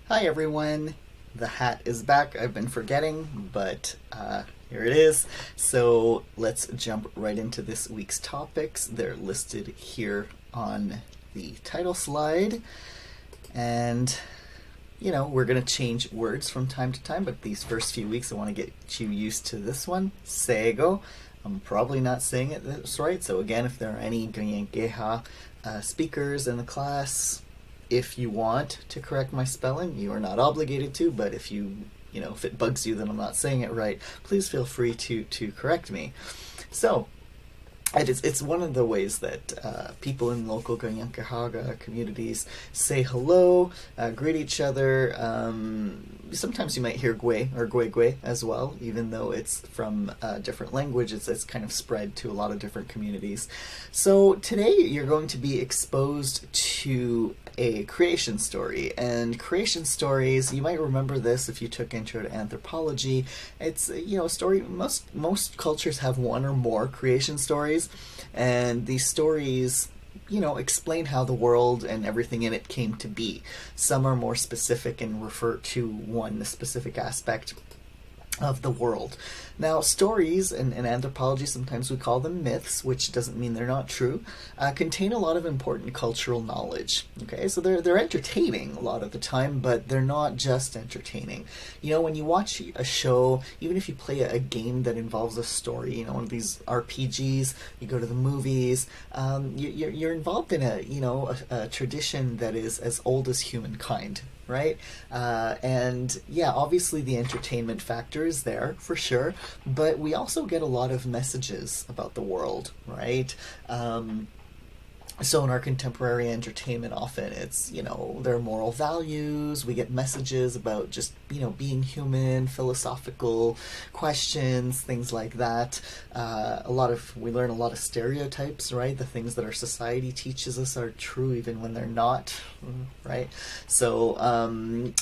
Hi everyone, the hat is back. I've been forgetting, but here it is. So let's jump right into this week's topics. They're listed here on the title slide. And, we're going to change words from time to time, but these first few weeks I want to get you used to this one, sego. I'm probably not saying it this right, so again, if there are any Ganyangeha speakers in the class, if you want to correct my spelling, you are not obligated to, but if it bugs you that I'm not saying it right, please feel free to correct me. So, it's one of the ways that people in local Ganyankahaga communities say hello, greet each other. Sometimes you might hear gwe or gwe as well, even though it's from a different language. It's kind of spread to a lot of different communities. So today you're going to be exposed to a creation story. And creation stories, you might remember this if you took Intro to Anthropology. It's a story. Most cultures have one or more creation stories, and these stories explain how the world and everything in it came to be. Some are more specific and refer to one specific aspect of the world. Now, stories in anthropology, sometimes we call them myths, which doesn't mean they're not true, contain a lot of important cultural knowledge. Okay, so they're entertaining a lot of the time, but they're not just entertaining. When you watch a show, even if you play a game that involves a story, one of these RPGs, you go to the movies, you're involved in a tradition that is as old as humankind. Right? And yeah, obviously the entertainment factor is there for sure, but we also get a lot of messages about the world, right? So in our contemporary entertainment, often it's, there are moral values, we get messages about just, being human, philosophical questions, things like that. We learn a lot of stereotypes, right? The things that our society teaches us are true even when they're not, right? So, around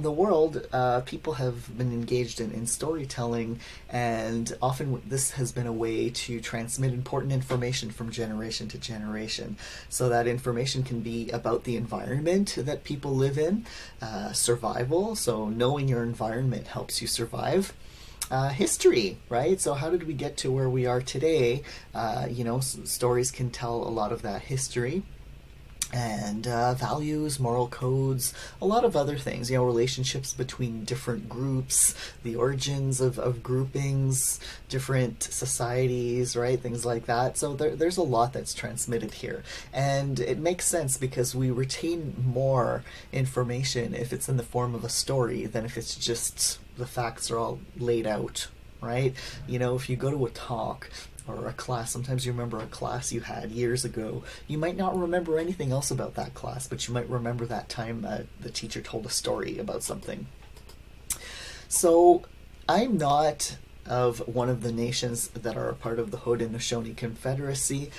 the world, people have been engaged in storytelling, and often this has been a way to transmit important information from generation to generation. So that information can be about the environment that people live in, survival, so knowing your environment helps you survive. History, right? So how did we get to where we are today? Stories can tell a lot of that history. And values, moral codes, a lot of other things, relationships between different groups, the origins of groupings, different societies, right, things like that. So there's a lot that's transmitted here. And it makes sense because we retain more information if it's in the form of a story than if it's just the facts are all laid out, right? If you go to a talk or a class, sometimes you remember a class you had years ago. You might not remember anything else about that class, but you might remember that time the teacher told a story about something. So I'm not of one of the nations that are a part of the Haudenosaunee Confederacy.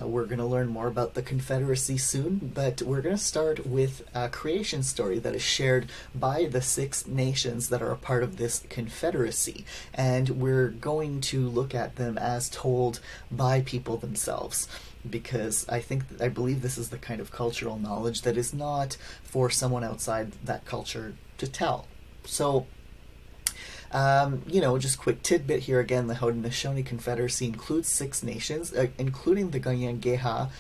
We're going to learn more about the Confederacy soon, but we're going to start with a creation story that is shared by the 6 nations that are a part of this Confederacy. And we're going to look at them as told by people themselves, because I believe this is the kind of cultural knowledge that is not for someone outside that culture to tell. So, just quick tidbit here again, the Haudenosaunee Confederacy includes 6 nations, including the Ganyangehaga,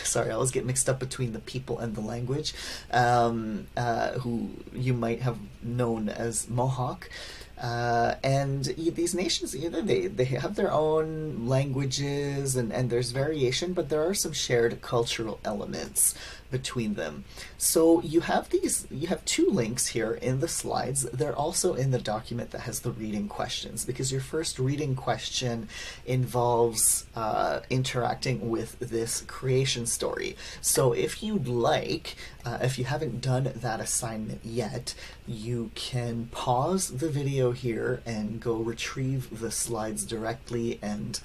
sorry, I always get mixed up between the people and the language, who you might have known as Mohawk. And these nations, they have their own languages, and there's variation, but there are some shared cultural elements between them. So you have 2 links here in the slides. They're also in the document that has the reading questions, because your first reading question involves interacting with this creation story. So if you'd like, if you haven't done that assignment yet, you can pause the video here and go retrieve the slides directly and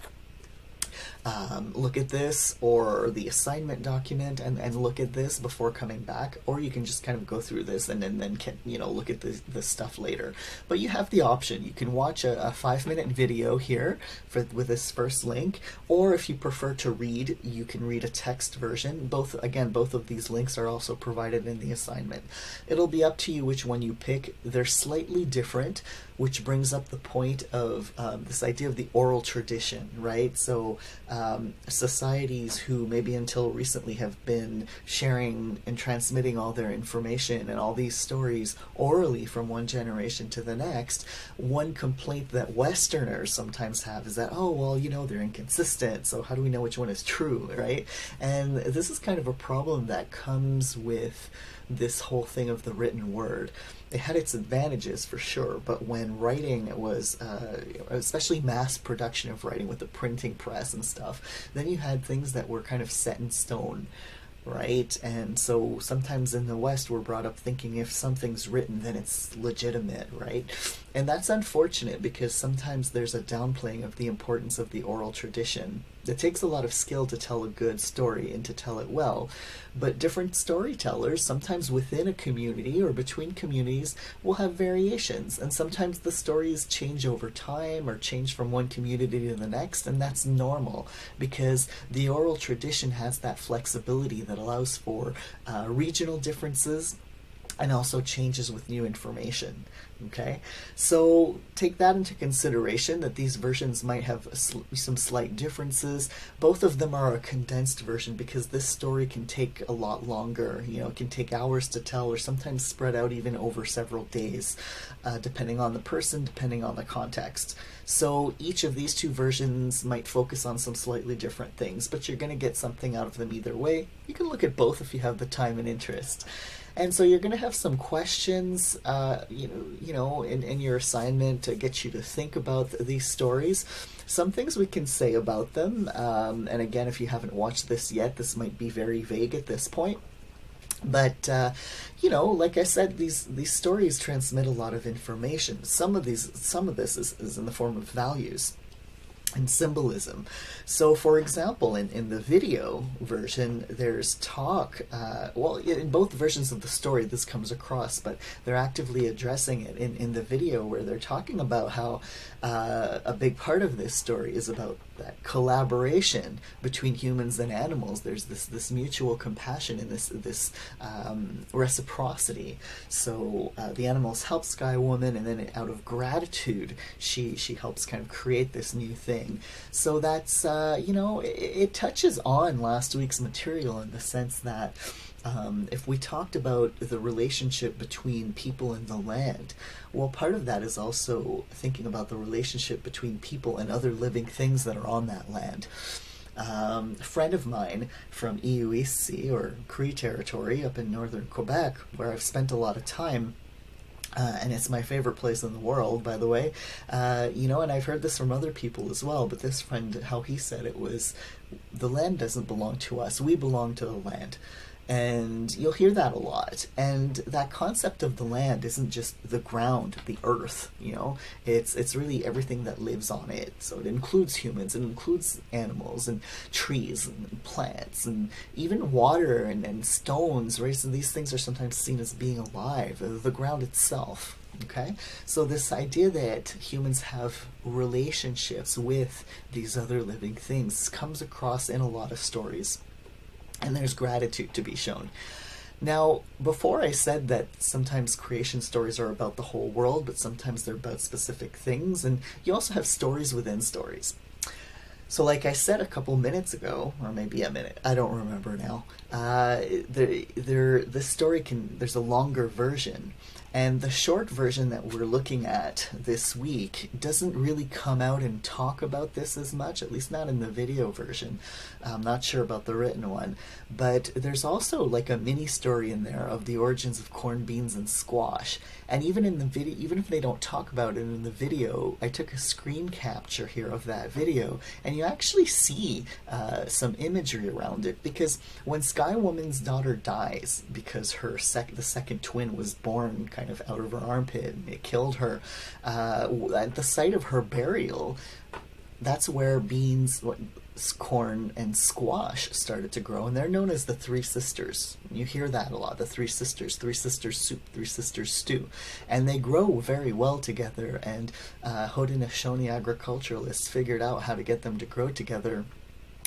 look at this, or the assignment document and look at this before coming back, or you can just kind of go through this and then can, look at the stuff later. But you have the option. You can watch a 5-minute video here with this first link, or if you prefer to read, you can read a text version. Both of these links are also provided in the assignment. It'll be up to you which one you pick. They're slightly different, which brings up the point of this idea of the oral tradition, right? So societies who maybe until recently have been sharing and transmitting all their information and all these stories orally from one generation to the next, one complaint that Westerners sometimes have is that, oh, well, they're inconsistent, so how do we know which one is true, right? And this is kind of a problem that comes with this whole thing of the written word. It had its advantages for sure, but when writing was, especially mass production of writing with the printing press and stuff, then you had things that were kind of set in stone, right? And so sometimes in the West we're brought up thinking if something's written then it's legitimate, right? And that's unfortunate because sometimes there's a downplaying of the importance of the oral tradition. It takes a lot of skill to tell a good story and to tell it well, but different storytellers, sometimes within a community or between communities, will have variations, and sometimes the stories change over time or change from one community to the next, and that's normal because the oral tradition has that flexibility that allows for regional differences and also changes with new information. Okay, so take that into consideration, that these versions might have some slight differences. Both of them are a condensed version because this story can take a lot longer. It can take hours to tell, or sometimes spread out even over several days, depending on the person, depending on the context. So each of these two versions might focus on some slightly different things, but you're going to get something out of them either way. You can look at both if you have the time and interest. And so you're going to have some questions, in your assignment to get you to think about these stories. Some things we can say about them, and again, if you haven't watched this yet, this might be very vague at this point. But, like I said, these stories transmit a lot of information. Some of this is in the form of values and symbolism. So, for example, in the video version, there's talk, in both versions of the story this comes across, but they're actively addressing it in the video, where they're talking about how a big part of this story is about that collaboration between humans and animals. There's this mutual compassion and this reciprocity. So the animals help Sky Woman, and then out of gratitude, she helps kind of create this new thing. So that's it touches on last week's material in the sense that if we talked about the relationship between people and the land, well, part of that is also thinking about the relationship between people and other living things that are on that land. A friend of mine from EUEC, or Cree territory up in northern Quebec, where I've spent a lot of time, and it's my favorite place in the world, by the way, and I've heard this from other people as well, but this friend, how he said it was, the land doesn't belong to us, we belong to the land. And you'll hear that a lot. And that concept of the land isn't just the ground, the earth, it's really everything that lives on it. So it includes humans, it includes animals and trees and plants and even water and stones, right? So these things are sometimes seen as being alive, the ground itself. Okay, so this idea that humans have relationships with these other living things comes across in a lot of stories. And there's gratitude to be shown. Now, before I said that sometimes creation stories are about the whole world, but sometimes they're about specific things, and you also have stories within stories. So like I said a couple minutes ago, or maybe a minute, I don't remember now, this story there's a longer version. And the short version that we're looking at this week doesn't really come out and talk about this as much, at least not in the video version. I'm not sure about the written one. But there's also like a mini story in there of the origins of corned beans and squash. And even in the video, even if they don't talk about it in the video, I took a screen capture here of that video, and you actually see some imagery around it, because when Sky Woman's daughter dies, because the second twin was born kind of out of her armpit and it killed her, at the site of her burial, that's where corn and squash started to grow, and they're known as the Three Sisters. You hear that a lot, the Three Sisters soup, Three Sisters stew. And they grow very well together, and Haudenosaunee agriculturalists figured out how to get them to grow together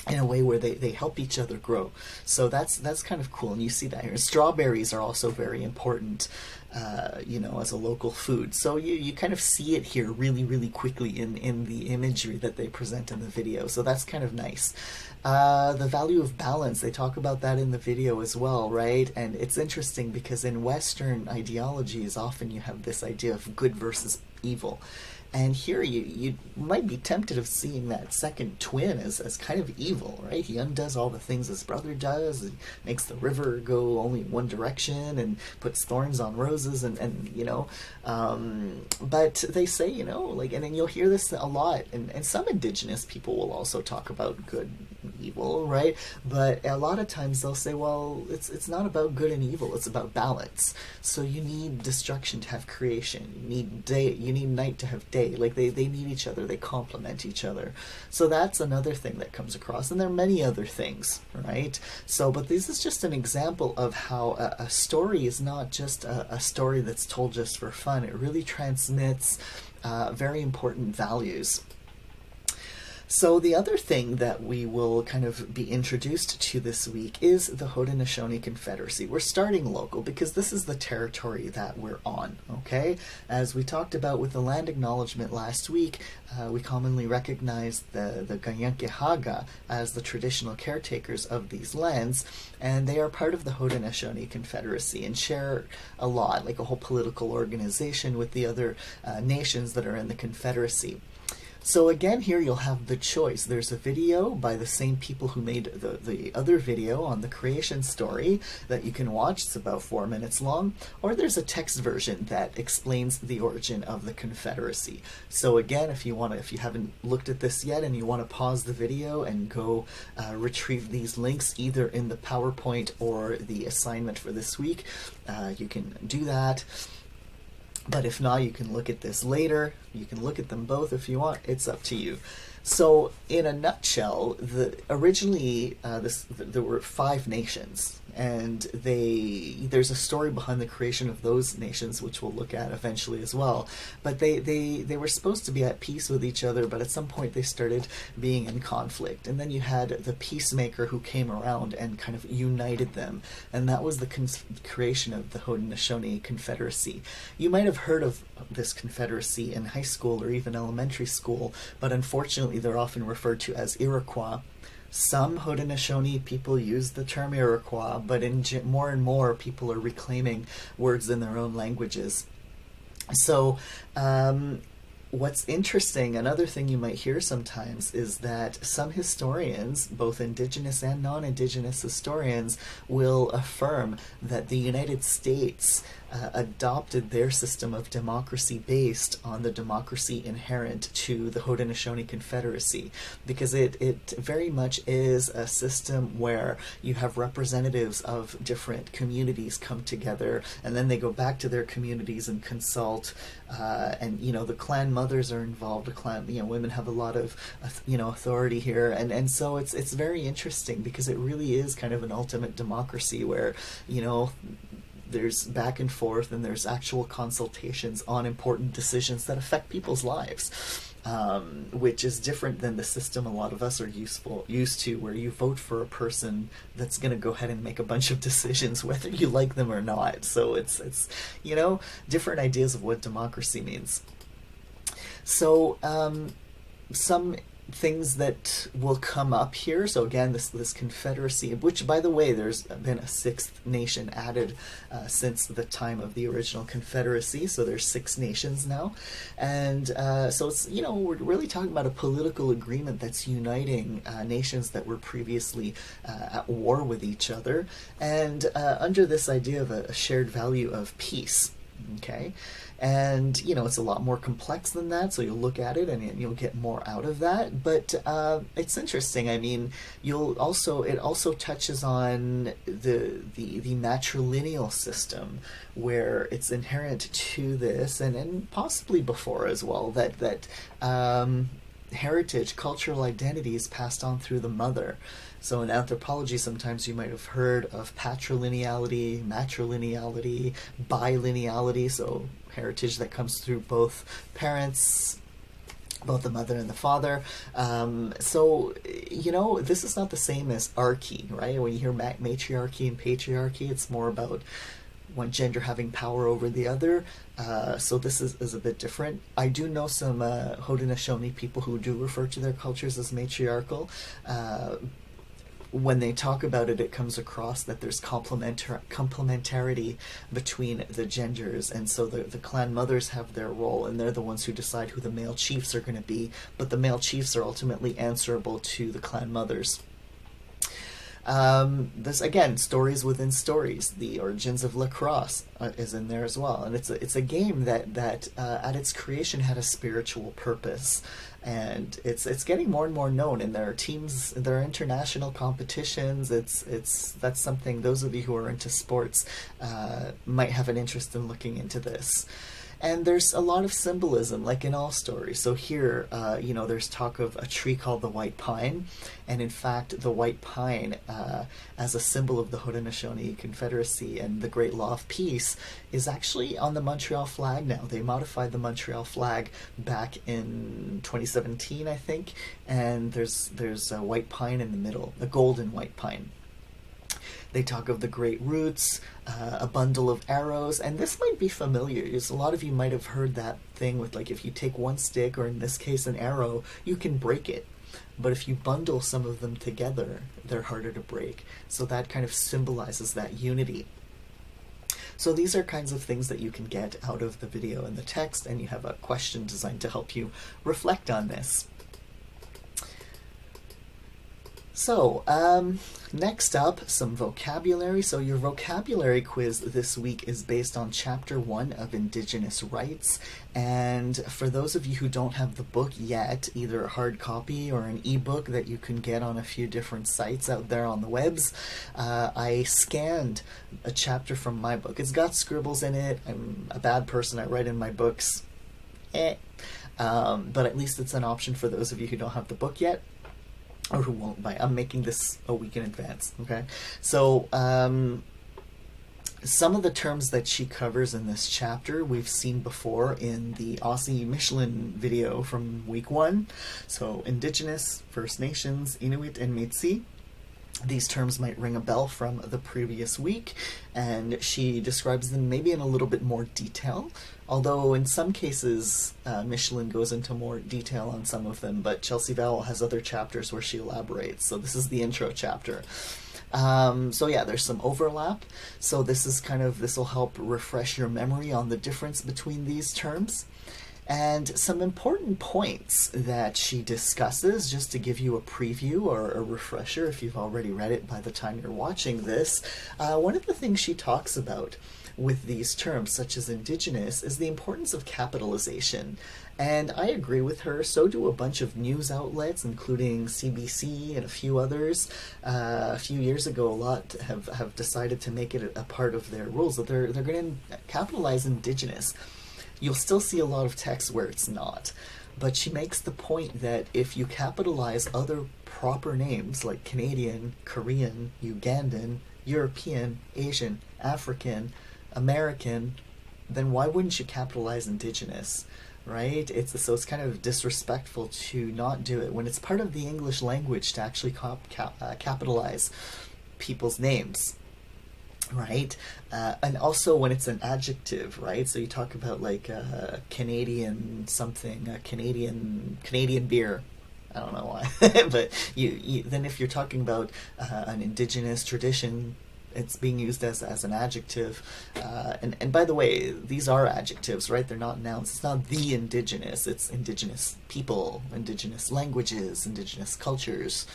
in a way where they help each other grow. So that's kind of cool, and you see that here. Strawberries are also very important, as a local food. So you kind of see it here really, really quickly in the imagery that they present in the video. So that's kind of nice. The value of balance, they talk about that in the video as well, right? And it's interesting because in Western ideologies, often you have this idea of good versus evil. And here you might be tempted of seeing that second twin as kind of evil, right? He undoes all the things his brother does, and makes the river go only in one direction, and puts thorns on roses, but they say, and then you'll hear this a lot, and some indigenous people will also talk about good and evil, right? But a lot of times they'll say, well, it's not about good and evil, it's about balance. So you need destruction to have creation, you need night to have day. Like they need each other, they complement each other. So that's another thing that comes across, and there are many other things, right? So, but this is just an example of how a story is not just a story that's told just for fun. It really transmits very important values. So the other thing that we will kind of be introduced to this week is the Haudenosaunee Confederacy. We're starting local because this is the territory that we're on, okay? As we talked about with the land acknowledgement last week, we commonly recognize the Ganyankehaga as the traditional caretakers of these lands, and they are part of the Haudenosaunee Confederacy and share a lot, like a whole political organization with the other nations that are in the Confederacy. So again, here you'll have the choice. There's a video by the same people who made the other video on the creation story that you can watch. It's about 4 minutes long. Or there's a text version that explains the origin of the Confederacy. So again, if you haven't looked at this yet and you want to pause the video and go retrieve these links either in the PowerPoint or the assignment for this week, you can do that. But if not, you can look at this later. You can look at them both if you want. It's up to you. So, in a nutshell, originally there were 5 nations, and there's a story behind the creation of those nations, which we'll look at eventually as well. But they were supposed to be at peace with each other, but at some point they started being in conflict. And then you had the peacemaker who came around and kind of united them, and that was the creation of the Haudenosaunee Confederacy. You might have heard of this confederacy in high school or even elementary school, but unfortunately they're often referred to as Iroquois. Some Haudenosaunee people use the term Iroquois, but more and more people are reclaiming words in their own languages. So, what's interesting, another thing you might hear sometimes, is that some historians, both indigenous and non-indigenous historians, will affirm that the United States adopted their system of democracy based on the democracy inherent to the Haudenosaunee Confederacy, because it very much is a system where you have representatives of different communities come together, and then they go back to their communities and consult, and the clan mothers are involved. Women have a lot of authority here, and so it's very interesting because it really is kind of an ultimate democracy where there's back and forth and there's actual consultations on important decisions that affect people's lives, which is different than the system a lot of us are used to, where you vote for a person that's going to go ahead and make a bunch of decisions whether you like them or not. So it's different ideas of what democracy means. So some things that will come up here. So again, this confederacy, which, by the way, there's been a 6th nation added since the time of the original confederacy. So there's 6 nations now, and so it's we're really talking about a political agreement that's uniting nations that were previously at war with each other, and under this idea of a shared value of peace. Okay, and it's a lot more complex than that, so you'll look at it and you'll get more out of that. But it's interesting. I mean, it also touches on the matrilineal system, where it's inherent to this, and possibly before as well, that heritage, cultural identity is passed on through the mother. So in anthropology, sometimes you might have heard of patrilineality, matrilineality, bilineality, so heritage that comes through both parents, both the mother and the father. This is not the same as archy, right? When you hear matriarchy and patriarchy, it's more about one gender having power over the other. So this is a bit different. I do know some Haudenosaunee people who do refer to their cultures as matriarchal. When they talk about it, it comes across that there's complementarity between the genders, and so the clan mothers have their role, and they're the ones who decide who the male chiefs are going to be, but the male chiefs are ultimately answerable to the clan mothers. There's again stories within stories. The origins of lacrosse is in there as well, and it's a game that at its creation had a spiritual purpose, and it's getting more and more known. And there are teams, there are international competitions. That's something those of you who are into sports might have an interest in looking into this. And there's a lot of symbolism, like in all stories. So here, there's talk of a tree called the white pine, and in fact, the white pine, as a symbol of the Haudenosaunee Confederacy and the Great Law of Peace, is actually on the Montreal flag now. They modified the Montreal flag back in 2017, I think, and there's a white pine in the middle, a golden white pine. They talk of the great roots, a bundle of arrows, and this might be familiar. A lot of you might have heard that thing with, like, if you take one stick, or in this case an arrow, you can break it. But if you bundle some of them together, they're harder to break. So that kind of symbolizes that unity. So these are kinds of things that you can get out of the video and the text, and you have a question designed to help you reflect on this. So, next up, some vocabulary. So your vocabulary quiz this week is based on Chapter 1 of Indigenous Rights. And for those of you who don't have the book yet, either a hard copy or an ebook that you can get on a few different sites out there on the webs, I scanned a chapter from my book. It's got scribbles in it. I'm a bad person. I write in my books. But at least it's an option for those of you who don't have the book yet, or who won't buy. I'm making this a week in advance, okay? So, some of the terms that she covers in this chapter we've seen before in the Aussie Michelin video from week 1. So, Indigenous, First Nations, Inuit, and Métis. These terms might ring a bell from the previous week, and she describes them maybe in a little bit more detail, although in some cases Michelin goes into more detail on some of them, but Chelsea Vowell has other chapters where she elaborates, so this is the intro chapter. So yeah, there's some overlap, so this will help refresh your memory on the difference between these terms. And some important points that she discusses, just to give you a preview or a refresher if you've already read it by the time you're watching this. One of the things she talks about with these terms, such as Indigenous, is the importance of capitalization. And I agree with her, so do a bunch of news outlets, including CBC and a few others. A few years ago, a lot have decided to make it a part of their rules, that they're going to capitalize Indigenous. You'll still see a lot of text where it's not, but she makes the point that if you capitalize other proper names like Canadian, Korean, Ugandan, European, Asian, African, American, then why wouldn't you capitalize Indigenous, right? So it's kind of disrespectful to not do it when it's part of the English language to actually capitalize people's names. Right, and also when it's an adjective, right? So you talk about like Canadian something, Canadian beer. I don't know why, but you then if you're talking about an Indigenous tradition, it's being used as an adjective. And by the way, these are adjectives, right? They're not nouns. It's not the Indigenous. It's Indigenous people, Indigenous languages, Indigenous cultures.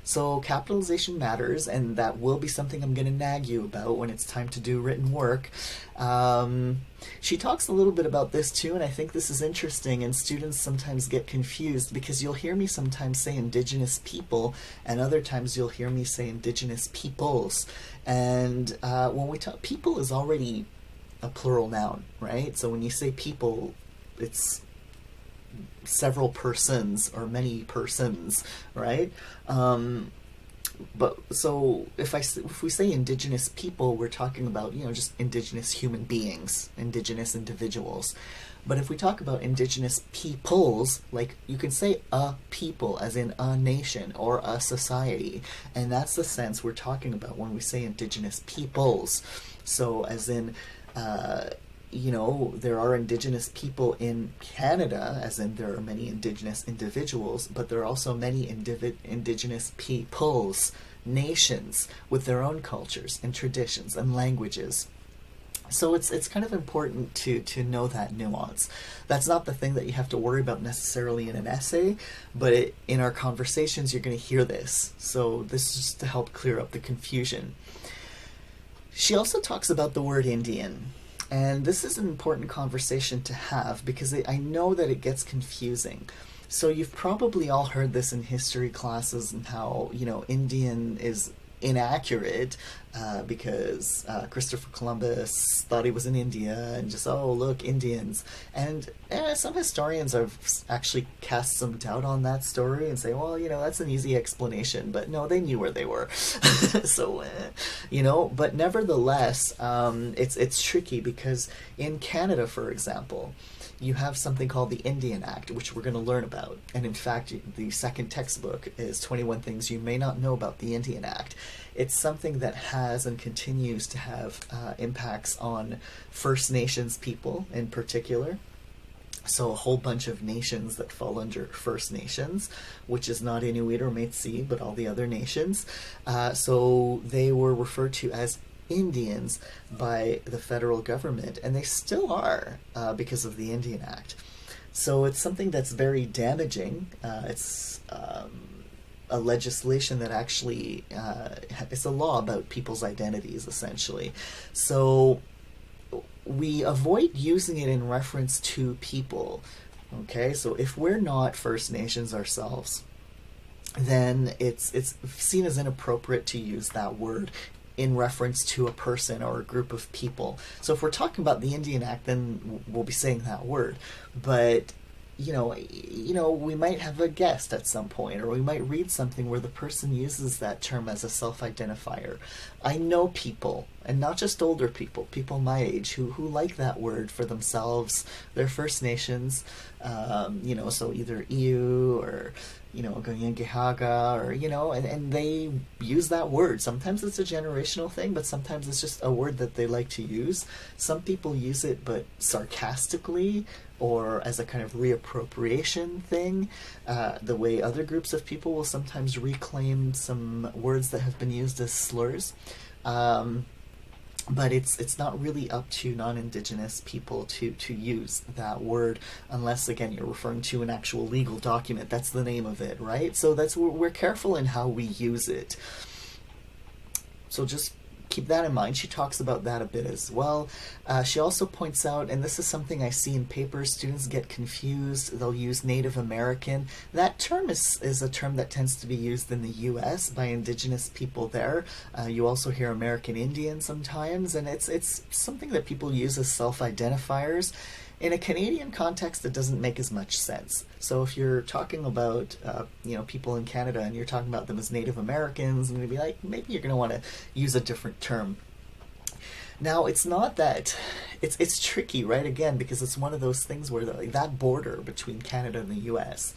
So capitalization matters, and that will be something I'm going to nag you about when it's time to do written work. She talks a little bit about this too, and I think this is interesting, and students sometimes get confused because you'll hear me sometimes say Indigenous people, and other times you'll hear me say Indigenous peoples. And when we talk, people is already a plural noun, right? So when you say people, it's several persons or many persons, right? But so if we say indigenous people, we're talking about, just indigenous human beings, indigenous individuals. But if we talk about indigenous peoples, like you can say a people as in a nation or a society, and that's the sense we're talking about when we say indigenous peoples. So as in there are indigenous people in Canada, as in there are many indigenous individuals, but there are also many indigenous peoples, nations, with their own cultures and traditions and languages. So it's kind of important to know that nuance. That's not the thing that you have to worry about necessarily in an essay, but in our conversations you're going to hear this. So this is just to help clear up the confusion. She also talks about the word Indian. And this is an important conversation to have because I know that it gets confusing. So you've probably all heard this in history classes and how, Indian is inaccurate because Christopher Columbus thought he was in India and just, oh, look, Indians. And some historians have actually cast some doubt on that story and say, well, that's an easy explanation. But no, they knew where they were. So, but nevertheless, it's tricky because in Canada, for example, you have something called the Indian Act, which we're going to learn about. And in fact, the second textbook is 21 Things You May Not Know About the Indian Act. It's something that has and continues to have impacts on First Nations people in particular. So a whole bunch of nations that fall under First Nations, which is not Inuit or Métis, but all the other nations. So they were referred to as Indians by the federal government, and they still are because of the Indian Act. So it's something that's very damaging. It's a legislation that actually it's a law about people's identities, essentially. So we avoid using it in reference to people. Okay, so if we're not First Nations ourselves, then it's seen as inappropriate to use that word in reference to a person or a group of people. So if we're talking about the Indian Act, then we'll be saying that word. But we might have a guest at some point, or we might read something where the person uses that term as a self-identifier. I know people, and not just older people, people my age, who like that word for themselves. They're First Nations, so either Iu or Ganyangihaga, or and they use that word. Sometimes it's a generational thing, but sometimes it's just a word that they like to use. Some people use it, but sarcastically or as a kind of reappropriation thing, the way other groups of people will sometimes reclaim some words that have been used as slurs. But it's not really up to non-Indigenous people to use that word unless, again, you're referring to an actual legal document. That's the name of it, right? So we're careful in how we use it. So just keep that in mind. She talks about that a bit as well. She also points out, and this is something I see in papers, students get confused. They'll use Native American. That term is a term that tends to be used in the U.S. by Indigenous people there. You also hear American Indian sometimes, and it's something that people use as self-identifiers. In a Canadian context, it doesn't make as much sense. So if you're talking about, people in Canada and you're talking about them as Native Americans, I'm going to be like, maybe you're going to want to use a different term. Now, it's not that, it's tricky, right? Again, because it's one of those things where that border between Canada and the U.S.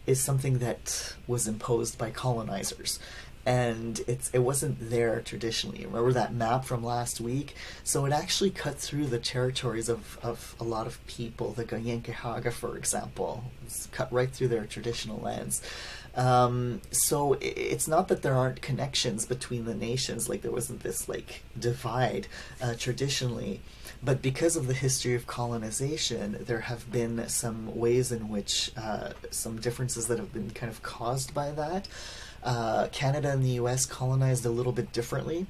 is something that was imposed by colonizers. And it wasn't there traditionally. Remember that map from last week? So it actually cut through the territories of a lot of people. The Ganyankihaga, for example, it's cut right through their traditional lands. So it's not that there aren't connections between the nations, like there wasn't this divide traditionally. But because of the history of colonization, there have been some ways in which some differences that have been kind of caused by that. Canada and the U.S. colonized a little bit differently.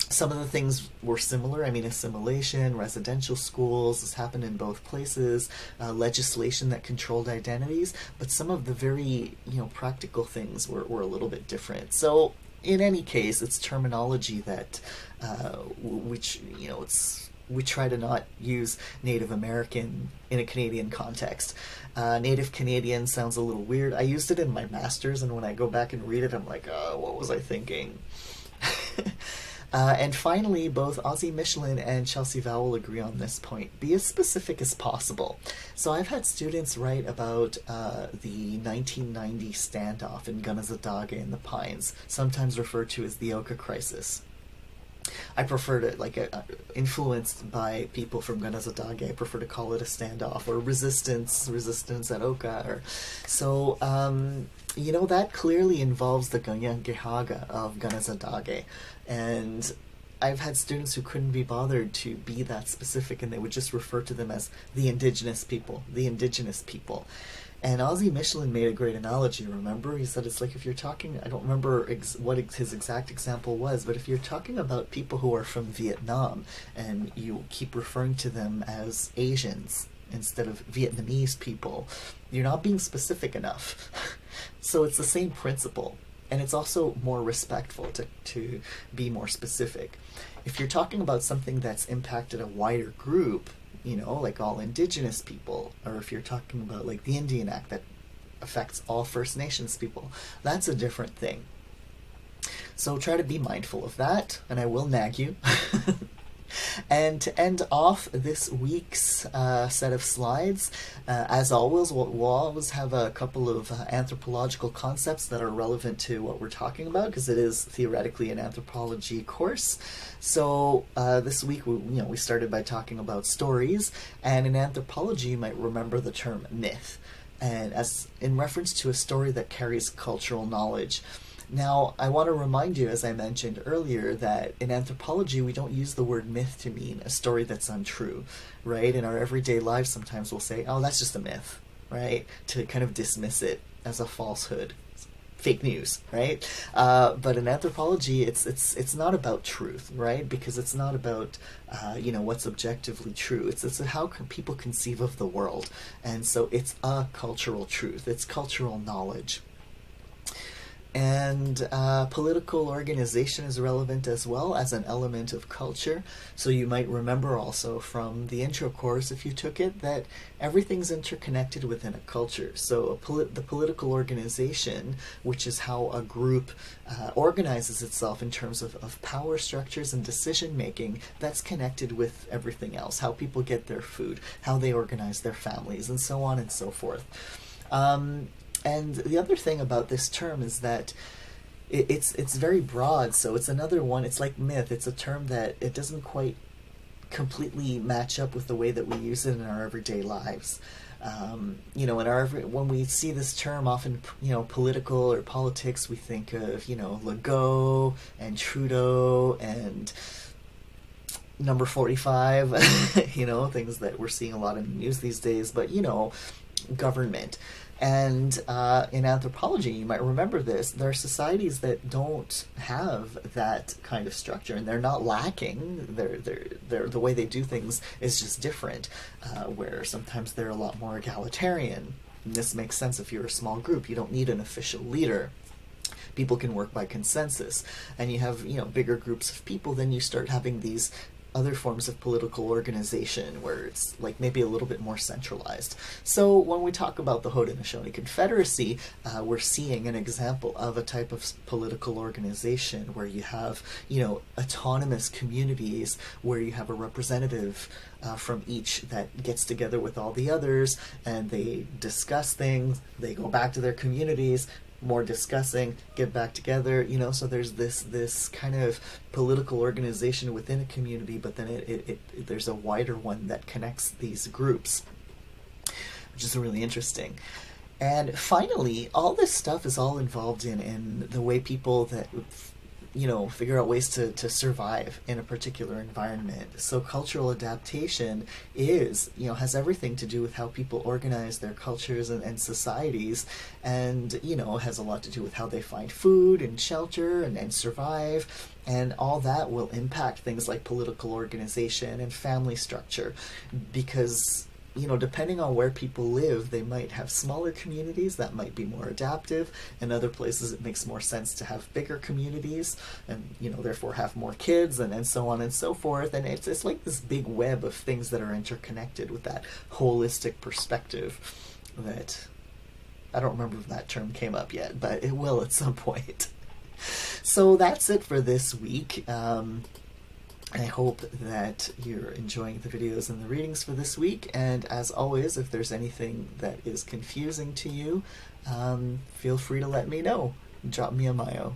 Some of the things were similar. I mean, assimilation, residential schools, this happened in both places, legislation that controlled identities, but some of the very, practical things were a little bit different. So, in any case, it's terminology that, it's we try to not use Native American in a Canadian context. Native Canadian sounds a little weird. I used it in my master's, and when I go back and read it, I'm like, oh, what was I thinking? And finally, both Ozzie Michelin and Chelsea Vowell agree on this point. Be as specific as possible. So I've had students write about the 1990 standoff in Gunasadage in the Pines, sometimes referred to as the Oka Crisis. I prefer to, influenced by people from Gunasadage, I prefer to call it a standoff or resistance at Oka. That clearly involves the Ganyangihaga of Gunasadage. And I've had students who couldn't be bothered to be that specific, and they would just refer to them as the indigenous people. And Ozzie Michelin made a great analogy, remember? He said it's like if you're talking, I don't remember what his exact example was, but if you're talking about people who are from Vietnam and you keep referring to them as Asians instead of Vietnamese people, you're not being specific enough. So it's the same principle. And it's also more respectful to be more specific. If you're talking about something that's impacted a wider group, like all indigenous people, or if you're talking about like the Indian Act that affects all First Nations people, that's a different thing. So try to be mindful of that, and I will nag you. And to end off this week's set of slides, as always, we'll always have a couple of anthropological concepts that are relevant to what we're talking about, because it is theoretically an anthropology course. So this week, we started by talking about stories, and in anthropology, you might remember the term myth, and as in reference to a story that carries cultural knowledge. Now, I want to remind you, as I mentioned earlier, that in anthropology, we don't use the word myth to mean a story that's untrue, right? In our everyday lives, sometimes we'll say, oh, that's just a myth, right? To kind of dismiss it as a falsehood, fake news, right? But in anthropology, it's not about truth, right? Because it's not about, what's objectively true. It's how people conceive of the world. And so it's a cultural truth. It's cultural knowledge. And political organization is relevant as well as an element of culture. So you might remember also from the intro course, if you took it, that everything's interconnected within a culture. So the political organization, which is how a group organizes itself in terms of power structures and decision making, that's connected with everything else. How people get their food, how they organize their families, and so on and so forth. And the other thing about this term is that it's very broad, so it's another one, it's like myth, it's a term that it doesn't quite completely match up with the way that we use it in our everyday lives. When we see this term, often, political or politics, we think of, Legault and Trudeau and number 45, things that we're seeing a lot in the news these days, but, government. And in anthropology, you might remember this, there are societies that don't have that kind of structure, and they're not lacking. They're the way they do things is just different, where sometimes they're a lot more egalitarian. And this makes sense if you're a small group. You don't need an official leader. People can work by consensus. And you have, bigger groups of people, then you start having these other forms of political organization where it's like maybe a little bit more centralized. So when we talk about the Haudenosaunee Confederacy, we're seeing an example of a type of political organization where you have, autonomous communities where you have a representative from each that gets together with all the others, and they discuss things, they go back to their communities, more discussing, get back together, so there's this kind of political organization within a community, but then there's a wider one that connects these groups, which is really interesting. And finally, all this stuff is all involved in the way people that figure out ways to survive in a particular environment. So cultural adaptation has everything to do with how people organize their cultures and societies, and, has a lot to do with how they find food and shelter and survive, and all that will impact things like political organization and family structure, because depending on where people live, they might have smaller communities that might be more adaptive. In other places, it makes more sense to have bigger communities and, therefore have more kids and so on and so forth. And it's like this big web of things that are interconnected with that holistic perspective that I don't remember if that term came up yet, but it will at some point. So that's it for this week. I hope that you're enjoying the videos and the readings for this week. And as always, if there's anything that is confusing to you, feel free to let me know. Drop me a Mayo.